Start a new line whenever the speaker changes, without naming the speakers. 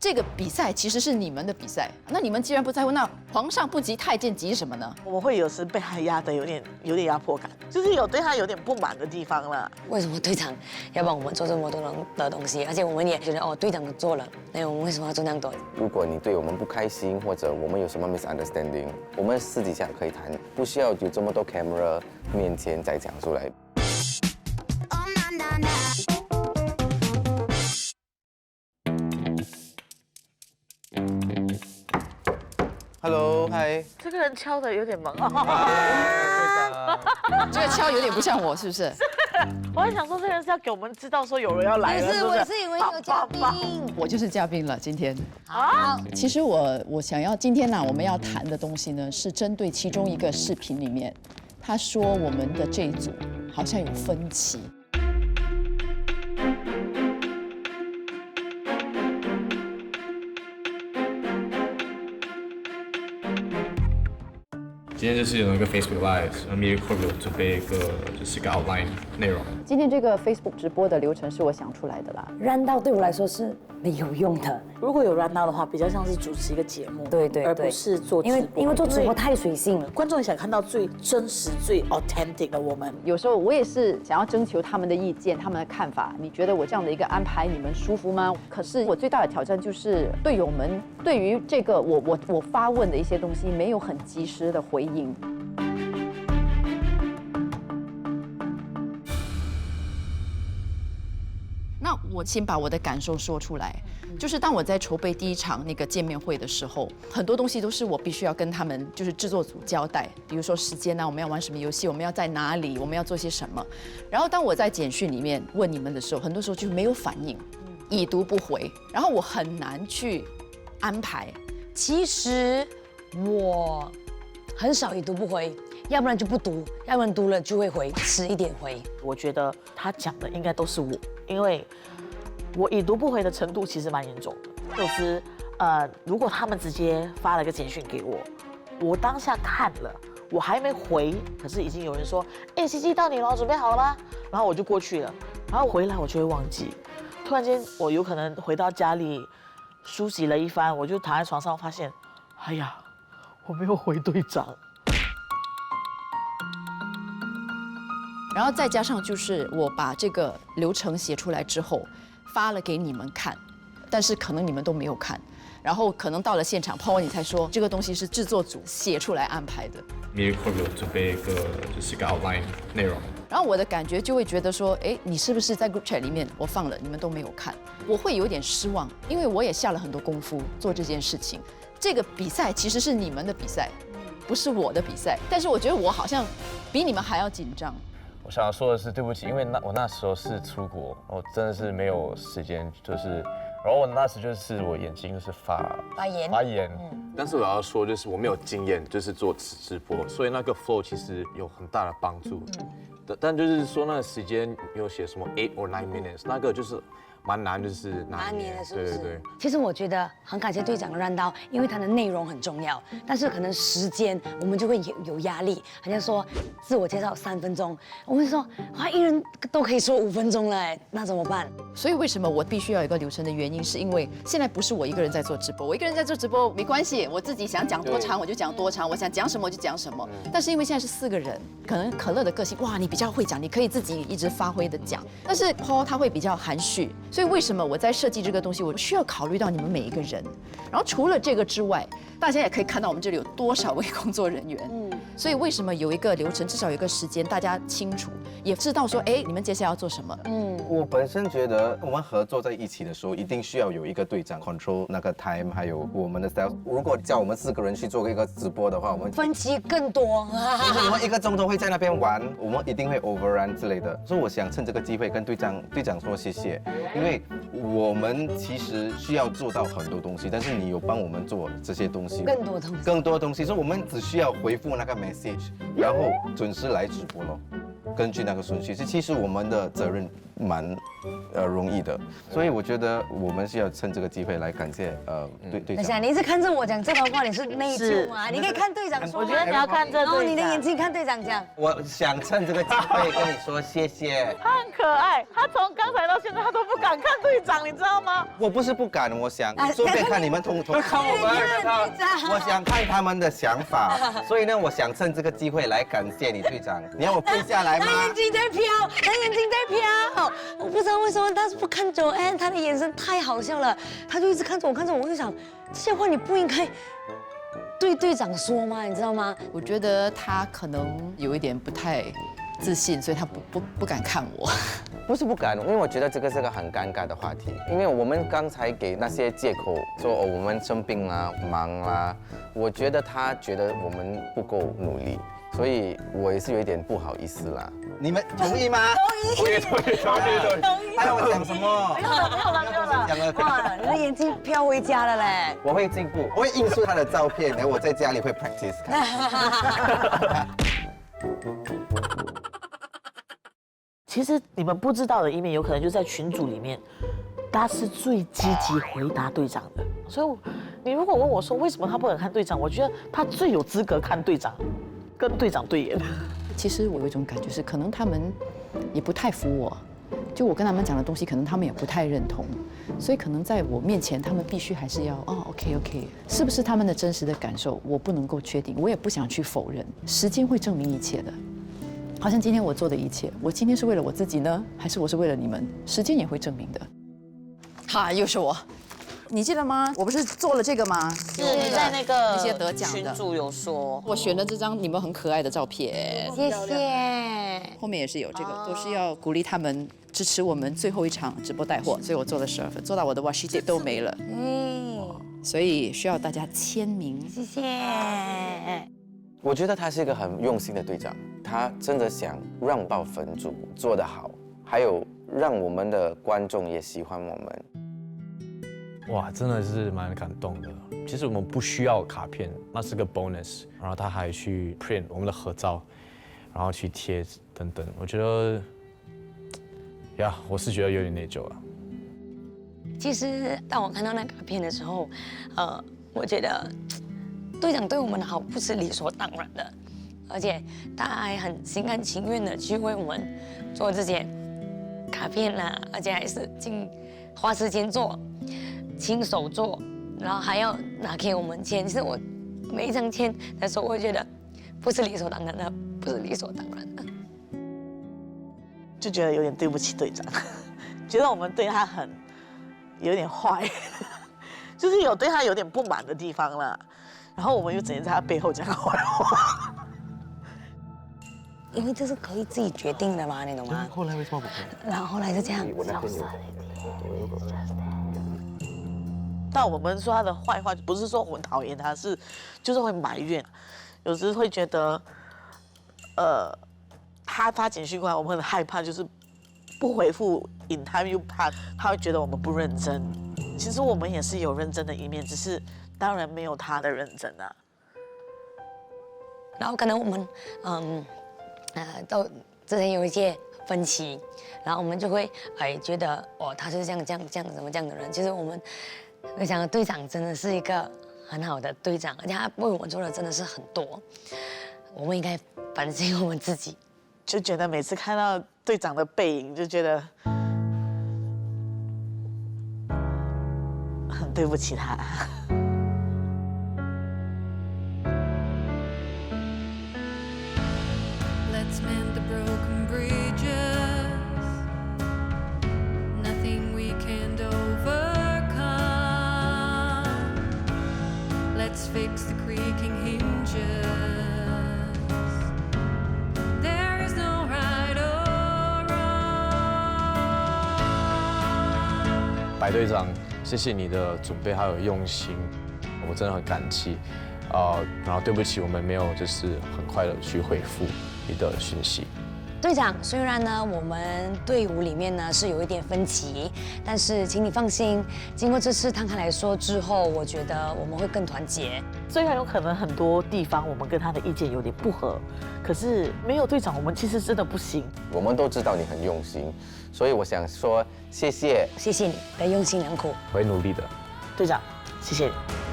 这个比赛其实是你们的比赛，那你们既然不在乎，那皇上不急太监急什么呢？
我们会有时被他压得有点压迫感，就是有对他有点不满的地方了。
为什么队长要帮我们做这么多的东西？而且我们也觉得哦，队长做了，那我们为什么要做那样多？
如果你对我们不开心，或者我们有什么 misunderstanding， 我们私底下可以谈，不需要有这么多 camera 面前再讲出来。Hello， 嗨。
这个人敲的有点猛啊！
这个敲有点不像我，是不是？
我还想说，这个人是要给我们知道说有人要来了，是不是？
我是以为有嘉宾。
我就是嘉宾了，今天。
啊！
其实我想要今天呢，我们要谈的东西呢，是针对其中一个视频里面，他说我们的这一组好像有分歧。
今天就是有一个 Facebook Live， Media Corp 有准备就是一个 outline 内容。
今天这个 Facebook 直播的流程是我想出来的啦。
run 到对我来说是没有用的。
如果有 run out 的话，比较像是主持一个节目，
对，
而不是做直播。
因为做直播太随性了，
观众也想看到最真实、最 authentic 的我们。
有时候我也是想要征求他们的意见、他们的看法。你觉得我这样的一个安排，你们舒服吗？可是我最大的挑战就是队友们对于这个我发问的一些东西没有很及时的回应。那我先把我的感受说出来，就是当我在筹备第一场那个见面会的时候，很多东西都是我必须要跟他们就是制作组交代，比如说时间啊，我们要玩什么游戏，我们要在哪里，我们要做些什么。然后当我在简讯里面问你们的时候，很多时候就没有反应，已读不回，然后我很难去安排。
其实我很少已读不回，要不然就不读，要不然读了就会回，迟一点回。
我觉得他讲的应该都是我，因为我已读不回的程度其实蛮严重的。就是如果他们直接发了个简讯给我，我当下看了，我还没回，可是已经有人说，哎，CC 到你了，准备好了吗？然后我就过去了，然后回来我就会忘记。突然间，我有可能回到家里梳洗了一番，我就躺在床上发现，哎呀，我没有回队长。
然后再加上就是我把这个流程写出来之后，发了给你们看，但是可能你们都没有看，然后可能到了现场，Paul你才说这个东西是制作组写出来安排的。
Media Corp 有准备就是一个 outline 内容。
然后我的感觉就会觉得说，哎，你是不是在 group chat 里面我放了，你们都没有看？我会有点失望，因为我也下了很多功夫做这件事情。这个比赛其实是你们的比赛，不是我的比赛，但是我觉得我好像比你们还要紧张。
我想说的是对不起，因为我那时候是出国，我真的是没有时间，然后我那时就是我眼睛就是发炎，
但是我要说，就是我没有经验，就是做直播，所以那个 flow 其实有很大的帮助。但就是说那个时间有写什么 8 or 9 minutes， 那个就是蛮难，就是拿捏
的，是不是？
对。
其实我觉得很感谢队长让到，因为他的内容很重要，但是可能时间我们就会有压力。好像说自我介绍3分钟，我们说哇，一人都可以说5分钟了，那怎么办？
所以为什么我必须要有一个流程的原因，是因为现在不是我一个人在做直播，我一个人在做直播没关系，我自己想讲多长我就讲多长，我想讲什么我就讲什么。但是因为现在是4个人，可能可乐的个性，哇，你比较会讲，你可以自己一直发挥的讲，但是 Paul 他会比较含蓄，所以为什么我在设计这个东西，我需要考虑到你们每一个人。然后除了这个之外，大家也可以看到我们这里有多少位工作人员。所以为什么有一个流程，至少有一个时间，大家清楚，也知道说，哎，你们接下来要做什么。
我本身觉得我们合作在一起的时候，一定需要有一个队长 control 那个 time， 还有我们的 style。如果叫我们4个人去做一个直播的话，我们
分歧更多。
我们1个钟头会在那边玩，我们一定会 overrun 之类的。所以我想趁这个机会跟队长说谢谢，因为我们其实需要做到很多东西，但是你有帮我们做这些东西，更多东西，所以我们只需要回复那个 message， 然后准时来直播咯。根据那个顺序，其实我们的责任蛮容易的，所以我觉得我们是要趁这个机会来感谢队
等一下，
长。
你一直看着我讲这番话，你是内疚吗？你可以看队长说。
我觉得你要看这
然后
队长，
你的眼睛看队长讲。
我想趁这个机会跟你说谢谢。
他很可爱，他从刚才到现在他都不敢看队长，你知道吗？
我不是不敢，我想顺便看你们同
看我们，
队长。
我想看他们的想法，所以呢，我想趁这个机会来感谢你队长。你要我跪下来吗？
他眼睛在飘，他眼睛在飘。我不知道为什么他是不看着安，他的眼神太好笑了，他就一直看着我，看着我，我就想这些话你不应该对队长说吗？你知道吗？
我觉得他可能有一点不太自信，所以他不敢看我。
不是不敢，因为我觉得这个是个很尴尬的话题。因为我们刚才给那些借口说哦我们生病啦、忙啦，我觉得他觉得我们不够努力，所以我也是有一点不好意思啦。
你们同意吗？
同意。
还要我讲什么？
没有了。
讲了，
哇，你的眼睛飘回家了嘞！
我会进步，我会印出他的照片，然后我在家里会 practice。
其实你们不知道的一面，有可能就在群组里面，他是最积极回答队长的。所以你如果问我说为什么他不敢看队长，我觉得他最有资格看队长，跟队长对眼。
其实我有一种感觉是，可能他们也不太服我，就我跟他们讲的东西，可能他们也不太认同，所以可能在我面前，他们必须还是要OK， 是不是他们的真实的感受，我不能够确定，我也不想去否认，时间会证明一切的。好像今天我做的一切，我今天是为了我自己呢，还是我是为了你们？时间也会证明的。哈，又是我，你记得吗？我不是做了这个吗？
是你在那个
那些得奖的
群组有说，
我选了这张你们很可爱的照片，
谢谢。
后面也是有这个，都是要鼓励他们支持我们最后一场直播带货，所以我做了12份，做到我的washi tape 都没了，所以需要大家签名。
谢谢。
我觉得他是一个很用心的队长，他真的想让爆粉组做得好，还有让我们的观众也喜欢我们。
哇，真的是蛮感动的。其实我们不需要卡片，那是个 bonus。然后他还去 print 我们的合照，然后去贴等等。我觉得，我是觉得有点内疚了。
其实当我看到那卡片的时候，我觉得队长对我们的好不是理所当然的，而且他还很心甘情愿的去为我们做这些卡片啦，而且还是花时间做，亲手做，然后还要拿给我们签。其实我每一张签的时候，我觉得不是理所当然的，不是理所当然的，
就觉得有点对不起队长，觉得我们对他有点坏，就是有对他有点不满的地方啦。然后我们又整天在他背后讲坏话，
因为这是可以自己决定的嘛，你懂吗？
后来为什么不可以？
然后后来是这样。
但我们说他的坏话，不是说我们讨厌他，就是会埋怨，有时会觉得，他发简讯过来，我们很害怕，就是不回复，in time 又怕他会觉得我们不认真。其实我们也是有认真的一面，只是当然没有他的认真啊。
然后可能我们都之前有一些分歧，然后我们就会觉得他是这样怎么这样的人。其实我想队长真的是一个很好的队长，而且他为我们做的真的是很多。我们应该反省我们自己，
就觉得每次看到队长的背影，就觉得很对不起他。
Let's mend the broken bridges. Nothing we can't overcome. Let's fix the creaking hinges. There is no right or wrong.
白队长，谢谢你的准备还有用心，我真的很感激。然后对不起，我们没有就是很快的去回复你的讯息。
队长，虽然呢我们队伍里面呢是有一点分歧，但是请你放心，经过这次摊开来说之后，我觉得我们会更团结。
虽然有可能很多地方我们跟他的意见有点不合，可是没有队长，我们其实真的不行。
我们都知道你很用心，所以我想说谢谢。
谢谢你的用心良苦。
我会努力的。
队长，谢谢你。